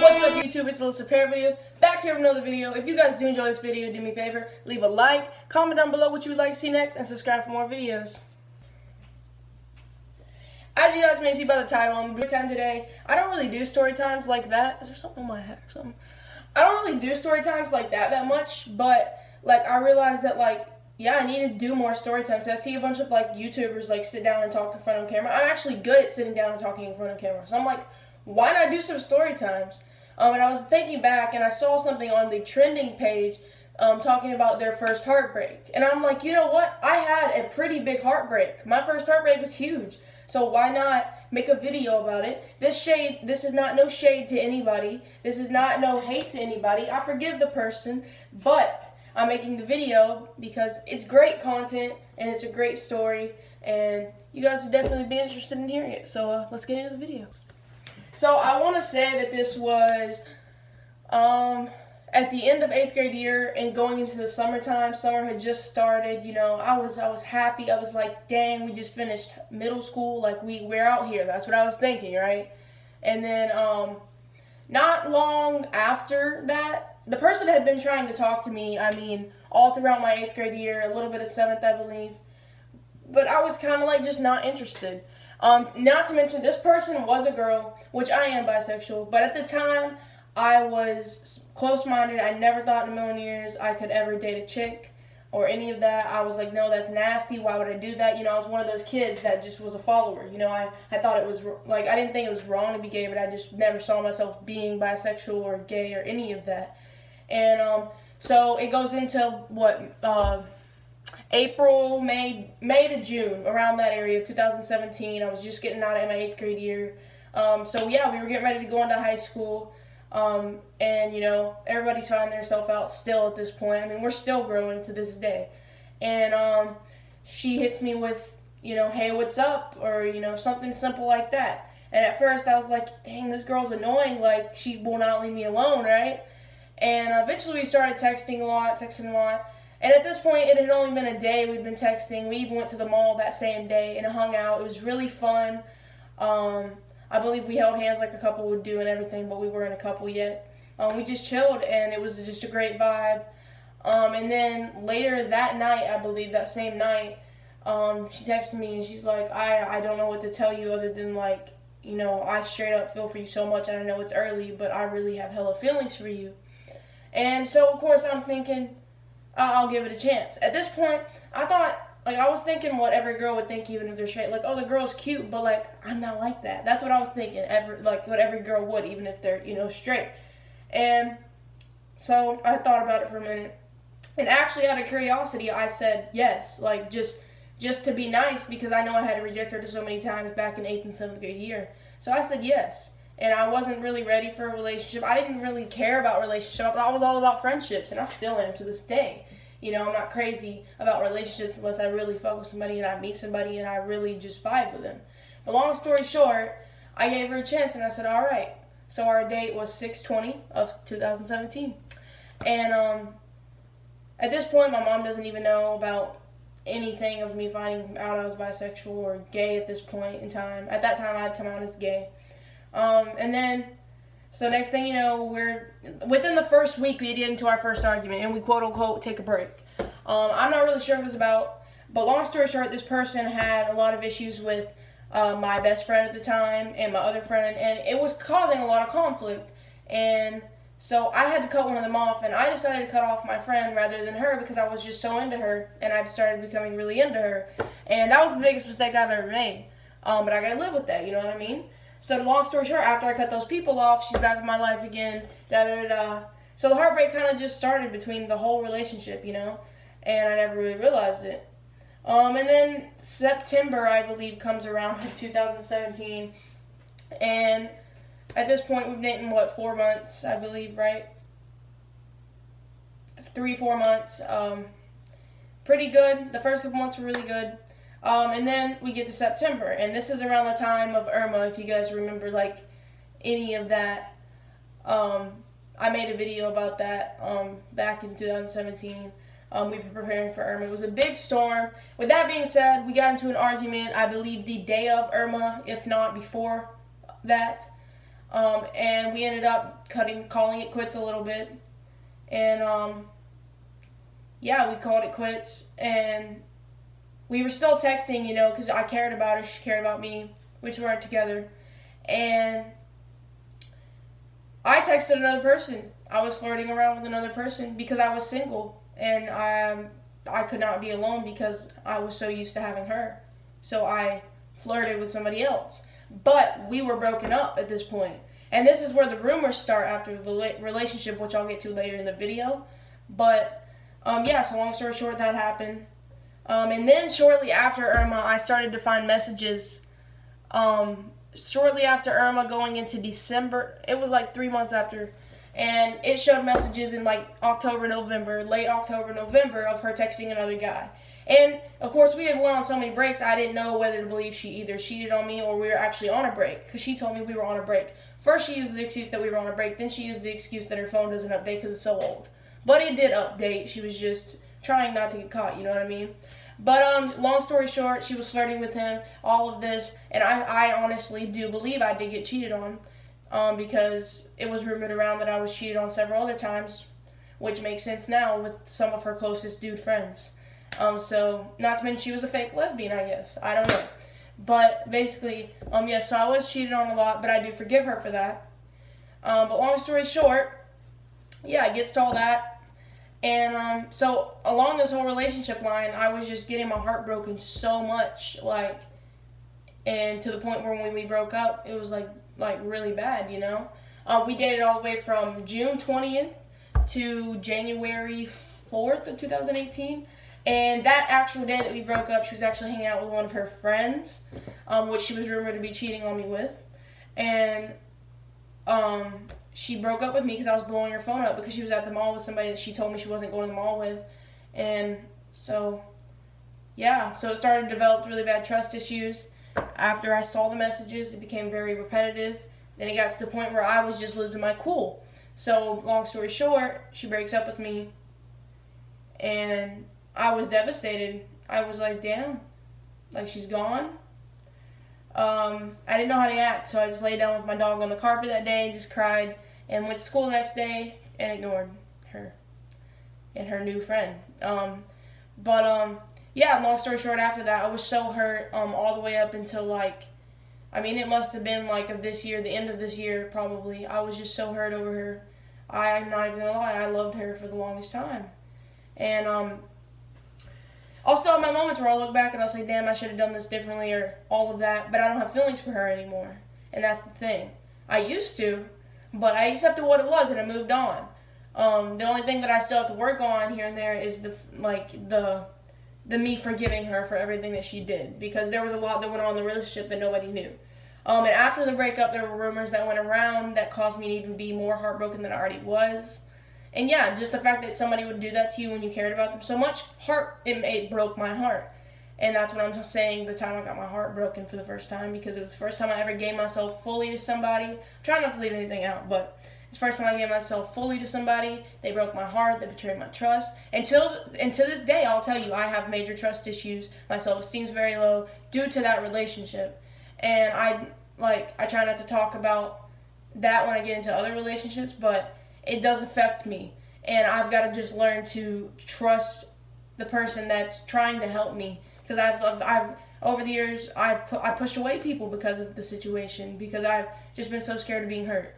What's up YouTube, it's Alyssa Pair Videos, back here with another video. If you guys do enjoy this video, do me a favor, leave a like, comment down below what you would like to see next, and subscribe for more videos. As you guys may see by the title, I'm doing time today. I don't really do story times like that. Is there something on my head or something? I don't really do story times like that much, but like I realized that yeah, I need to do more story times. I see a bunch of YouTubers sit down and talk in front of camera. I'm actually good at sitting down and talking in front of camera. So I'm like, why not do some story times? And I was thinking back and I saw something on the trending page talking about their first heartbreak. And I'm like, you know what? I had a pretty big heartbreak. My first heartbreak was huge. So why not make a video about it? This is not no shade to anybody. This is not no hate to anybody. I forgive the person, but I'm making the video because it's great content and it's a great story and you guys would definitely be interested in hearing it. So let's get into the video. So I want to say that this was at the end of 8th grade year and going into the summertime. Summer had just started, you know. I was happy. I was like, dang, we just finished middle school. Like we're out here. That's what I was thinking, right? And then not long after that, the person had been trying to talk to me, I mean, all throughout my 8th grade year, a little bit of 7th, I believe. But I was kind of just not interested. Not to mention, this person was a girl, which I am bisexual, but at the time, I was close-minded. I never thought in a million years I could ever date a chick or any of that. I was like, no, that's nasty. Why would I do that? You know, I was one of those kids that just was a follower. You know, I thought it was, I didn't think it was wrong to be gay, but I just never saw myself being bisexual or gay or any of that. And so it goes into, April, May to June, around that area of 2017. I was just getting out of my 8th grade year. So yeah, we were getting ready to go into high school. And you know, everybody's finding themselves out still at this point. I mean, we're still growing to this day. And she hits me with, you know, hey, what's up? Or, you know, something simple like that. And at first I was like, dang, this girl's annoying. Like, she will not leave me alone, right? And eventually we started texting a lot. And at this point, it had only been a day we'd been texting. We even went to the mall that same day and hung out. It was really fun. I believe we held hands like a couple would do and everything, but we weren't a couple yet. We just chilled, and it was just a great vibe. And then later that night, I believe, that same night, she texted me, and she's like, I don't know what to tell you other than, you know, I straight up feel for you so much. I know it's early, but I really have hella feelings for you. And so, of course, I'm thinking, I'll give it a chance. At this point, I thought, I was thinking what every girl would think even if they're straight. Oh, the girl's cute, but, I'm not like that. That's what I was thinking, what every girl would, even if they're, you know, straight. And so I thought about it for a minute. And actually, out of curiosity, I said yes, just to be nice, because I know I had to reject her so many times back in 8th and 7th grade year. So I said yes. And I wasn't really ready for a relationship. I didn't really care about relationships. I was all about friendships, and I still am to this day. You know, I'm not crazy about relationships unless I really fuck with somebody and I meet somebody and I really just vibe with them. But long story short, I gave her a chance and I said, all right. So our date was 6/20 of 2017. And at this point, my mom doesn't even know about anything of me finding out I was bisexual or gay at this point in time. At that time, I had come out as gay. And then, so next thing you know, within the first week, we get into our first argument, and we quote-unquote take a break. I'm not really sure what it was about, but long story short, this person had a lot of issues with my best friend at the time and my other friend, and it was causing a lot of conflict. And so I had to cut one of them off, and I decided to cut off my friend rather than her because I was just so into her, and I started becoming really into her. And that was the biggest mistake I've ever made. But I gotta live with that, you know what I mean? So long story short, after I cut those people off, she's back in my life again, da-da-da-da. So the heartbreak kind of just started between the whole relationship, you know, and I never really realized it. And then September, I believe, comes around in 2017, and at this point, we've been dating, 4 months, I believe, right? 3-4 months. Pretty good. The first couple months were really good. And then we get to September, and this is around the time of Irma, if you guys remember, any of that. I made a video about that, back in 2017. We were preparing for Irma. It was a big storm. With that being said, we got into an argument, I believe, the day of Irma, if not before that. And we ended up calling it quits a little bit. And yeah, we called it quits. And we were still texting, you know, because I cared about her, she cared about me, which we weren't together. And I texted another person. I was flirting around with another person because I was single, and I could not be alone because I was so used to having her. So I flirted with somebody else. But we were broken up at this point. And this is where the rumors start after the relationship, which I'll get to later in the video. But yeah, so long story short, that happened. And then shortly after Irma, I started to find messages. Shortly after Irma, going into December, it was like 3 months after, and it showed messages in like October, November, late October, November, of her texting another guy. And of course, we had went on so many breaks, I didn't know whether to believe she either cheated on me or we were actually on a break, because she told me we were on a break. First, she used the excuse that we were on a break, then she used the excuse that her phone doesn't update because it's so old. But it did update. She was just trying not to get caught, you know what I mean? But long story short, she was flirting with him, all of this, and I honestly do believe I did get cheated on, because it was rumored around that I was cheated on several other times, which makes sense now with some of her closest dude friends. So, not to mention she was a fake lesbian, I guess. I don't know. But basically, yeah, so I was cheated on a lot, but I do forgive her for that. But long story short, yeah, it gets to all that. And so along this whole relationship line, I was just getting my heart broken so much, like, and to the point where when we broke up, it was like really bad, you know. We dated all the way from June 20th to January 4th of 2018. And that actual day that we broke up, she was actually hanging out with one of her friends, which she was rumored to be cheating on me with. And she broke up with me because I was blowing her phone up because she was at the mall with somebody that she told me she wasn't going to the mall with. And so, yeah, so it started to develop really bad trust issues. After I saw the messages, it became very repetitive. Then it got to the point where I was just losing my cool. So, long story short, she breaks up with me, and I was devastated. I was like, damn, like, she's gone. I didn't know how to act, so I just laid down with my dog on the carpet that day and just cried, and went to school the next day and ignored her and her new friend. Yeah, long story short, after that, I was so hurt, all the way up until, like, I mean, it must have been, like, of this year, the end of this year, probably. I was just so hurt over her. I'm not even gonna lie, I loved her for the longest time. And, I'll still have my moments where I'll look back and I'll say, damn, I should have done this differently, or all of that, but I don't have feelings for her anymore. And that's the thing. I used to, but I accepted what it was and I moved on. The only thing that I still have to work on here and there is the me forgiving her for everything that she did, because there was a lot that went on in the relationship that nobody knew. And after the breakup, there were rumors that went around that caused me to even be more heartbroken than I already was. And yeah, just the fact that somebody would do that to you when you cared about them so much, it broke my heart. And that's what I'm just saying, the time I got my heart broken for the first time, because it was the first time I ever gave myself fully to somebody. I'm trying not to leave anything out, but it's the first time I gave myself fully to somebody. They broke my heart, they betrayed my trust. And to this day, I'll tell you, I have major trust issues. My self-esteem's very low due to that relationship. And I try not to talk about that when I get into other relationships, but it does affect me, and I've got to just learn to trust the person that's trying to help me, because I've over the years I pushed away people because of the situation, because I've just been so scared of being hurt.